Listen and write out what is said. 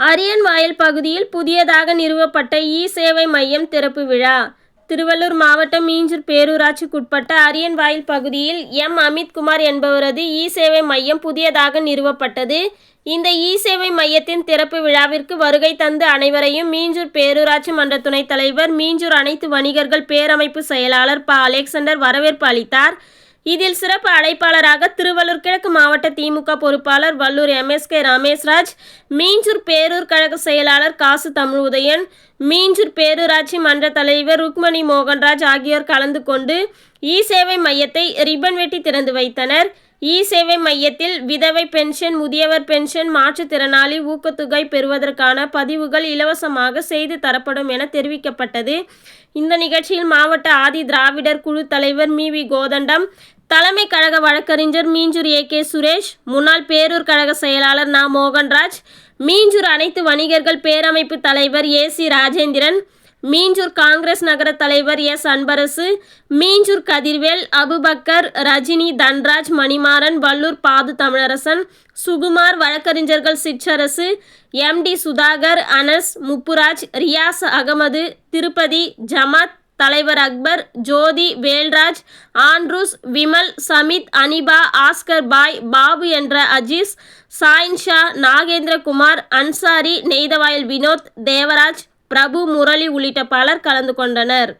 அரியன்வாயல் பகுதியில் புதியதாக நிறுவப்பட்ட இ-சேவை மையம் திறப்பு விழா. திருவள்ளூர் மாவட்டம் மீஞ்சூர் பேரூராட்சிக்குட்பட்ட அரியன்வாயல் பகுதியில் எம். அமித்குமார் என்பவரது இ-சேவை மையம் புதியதாக நிறுவப்பட்டது. இந்த இ-சேவை மையத்தின் திறப்பு விழாவிற்கு வருகை தந்து அனைவரையும் மீஞ்சூர் பேரூராட்சி மன்ற துணைத் தலைவர், மீஞ்சூர் அனைத்து வணிகர்கள் பேரமைப்பு செயலாளர் ப. அலெக்சாண்டர் வரவேற்பு அளித்தார். இதில் சிறப்பு அழைப்பாளராக திருவள்ளூர் கிழக்கு மாவட்ட திமுக பொறுப்பாளர் வல்லூர் எம்.எஸ்.கே. ரமேஷ்ராஜ், மீஞ்சூர் பேரூர் கழக செயலாளர் காசு தமிழுதயன், மீஞ்சூர் பேரூராட்சி மன்ற தலைவர் ருக்மணி மோகன்ராஜ் ஆகியோர் கலந்து கொண்டு இ-சேவை மையத்தை ரிப்பன் வெட்டி திறந்து வைத்தனர். இ-சேவை மையத்தில் விதவை பென்ஷன், முதியவர் பென்ஷன், மாற்றுத்திறனாளி ஊக்கத்தொகை பெறுவதற்கான பதிவுகள் இலவசமாக செய்து தரப்படும் என தெரிவிக்கப்பட்டது. இந்த நிகழ்ச்சியில் மாவட்ட ஆதி திராவிடர் குழு தலைவர் மீ. வி. கோதண்டம், தலைமை கழக வழக்கறிஞர் மீஞ்சூர் ஏ.கே. சுரேஷ், முன்னாள் பேரூர் கழக செயலாளர் நா. மோகன்ராஜ், மீஞ்சூர் அனைத்து வணிகர்கள் பேரமைப்பு தலைவர் ஏ.சி. ராஜேந்திரன், மீஞ்சூர் காங்கிரஸ் நகர தலைவர் எஸ். அன்பரசு, மீஞ்சூர் கதிர்வேல், அபுபக்கர், ரஜினி, தன்ராஜ், மணிமாறன், வல்லூர் பாது தமிழரசன், சுகுமார், வழக்கறிஞர்கள் சிற்றரசு, எம்.டி. சுதாகர், அனஸ், முப்புராஜ், ரியாஸ் அகமது, திருப்பதி, ஜமாத் தலைவர் அக்பர், ஜோதி, வேல்ராஜ், ஆண்ட்ரூஸ், விமல், சமித், அனிபா, ஆஸ்கர் பாய், பாபு என்ற அஜீஸ், சாயின்ஷா, நாகேந்திரகுமார், அன்சாரி, நெய்தவாயல் வினோத், தேவராஜ், பிரபு, முரளி உள்ளிட்ட பலர் கலந்து கொண்டனர்.